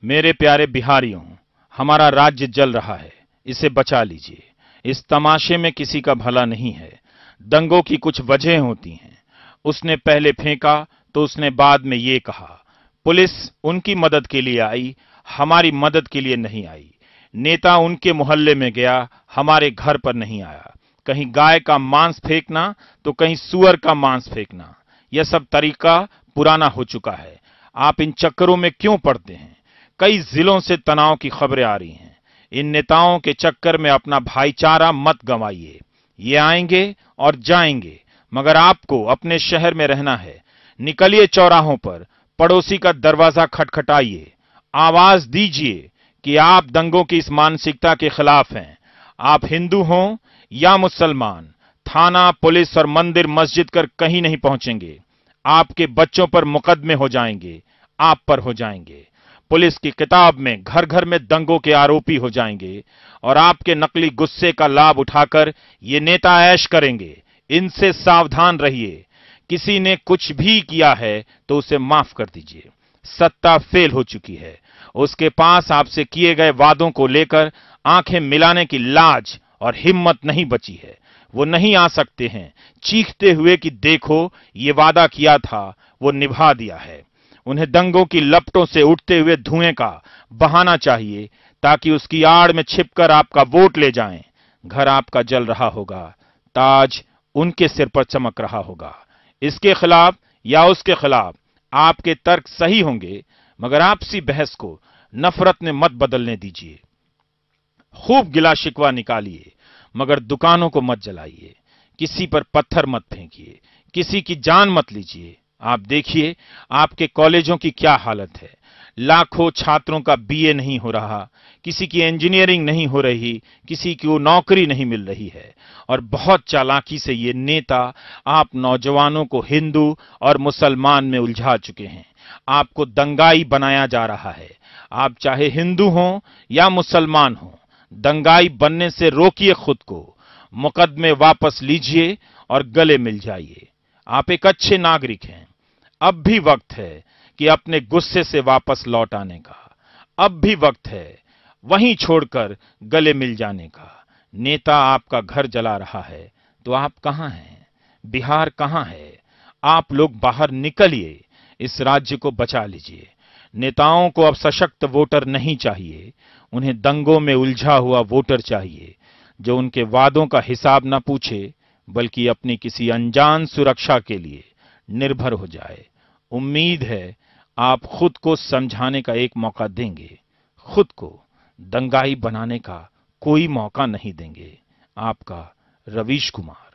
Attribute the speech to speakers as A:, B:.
A: मेरे प्यारे बिहारियों, हमारा राज्य जल रहा है, इसे बचा लीजिए। इस तमाशे में किसी का भला नहीं है। दंगों की कुछ वजह होती हैं। उसने पहले फेंका तो उसने बाद में ये कहा। पुलिस उनकी मदद के लिए आई, हमारी मदद के लिए नहीं आई। नेता उनके मोहल्ले में गया, हमारे घर पर नहीं आया। कहीं गाय का मांस फेंकना तो कहीं सुअर का मांस फेंकना। यह सब तरीका पुराना हो चुका है। आप इन चक्करों में क्यों पड़ते हैं? कई जिलों से तनाव की खबरें आ रही हैं। इन नेताओं के चक्कर में अपना भाईचारा मत गंवाइए। ये आएंगे और जाएंगे, मगर आपको अपने शहर में रहना है। निकलिए चौराहों पर, पड़ोसी का दरवाजा खटखटाइए, आवाज दीजिए कि आप दंगों की इस मानसिकता के खिलाफ हैं। आप हिंदू हों या मुसलमान, थाना, पुलिस और मंदिर मस्जिद कर कहीं नहीं पहुंचेंगे। आपके बच्चों पर मुकदमे हो जाएंगे, आप पर हो जाएंगे। पुलिस की किताब में घर घर में दंगों के आरोपी हो जाएंगे और आपके नकली गुस्से का लाभ उठाकर ये नेता ऐश करेंगे। इनसे सावधान रहिए। किसी ने कुछ भी किया है तो उसे माफ कर दीजिए। सत्ता फेल हो चुकी है। उसके पास आपसे किए गए वादों को लेकर आंखें मिलाने की लाज और हिम्मत नहीं बची है। वो नहीं आ सकते हैं चीखते हुए कि देखो ये वादा किया था, वो निभा दिया है। उन्हें दंगों की लपटों से उठते हुए धुएं का बहाना चाहिए ताकि उसकी आड़ में छिपकर आपका वोट ले जाएं। घर आपका जल रहा होगा, ताज उनके सिर पर चमक रहा होगा। इसके खिलाफ या उसके खिलाफ आपके तर्क सही होंगे, मगर आपसी बहस को नफरत में मत बदलने दीजिए। खूब गिला शिकवा निकालिए, मगर दुकानों को मत जलाइए। किसी पर पत्थर मत फेंकिए, किसी की जान मत लीजिए। आप देखिए आपके कॉलेजों की क्या हालत है। लाखों छात्रों का बीए नहीं हो रहा, किसी की इंजीनियरिंग नहीं हो रही, किसी को नौकरी नहीं मिल रही है। और बहुत चालाकी से ये नेता आप नौजवानों को हिंदू और मुसलमान में उलझा चुके हैं। आपको दंगाई बनाया जा रहा है। आप चाहे हिंदू हों या मुसलमान हों, दंगाई बनने से रोकिए खुद को। मुकदमे वापस लीजिए और गले मिल जाइए। आप एक अच्छे नागरिक हैं। अब भी वक्त है कि अपने गुस्से से वापस लौट आने का। अब भी वक्त है वहीं छोड़कर गले मिल जाने का। नेता आपका घर जला रहा है तो आप कहां हैं? बिहार कहां है? आप लोग बाहर निकलिए, इस राज्य को बचा लीजिए। नेताओं को अब सशक्त वोटर नहीं चाहिए, उन्हें दंगों में उलझा हुआ वोटर चाहिए जो उनके वादों का हिसाब न पूछे, बल्कि अपनी किसी अनजान सुरक्षा के लिए निर्भर हो जाए। उम्मीद है आप खुद को समझाने का एक मौका देंगे, खुद को दंगाई बनाने का कोई मौका नहीं देंगे। आपका रवीश कुमार।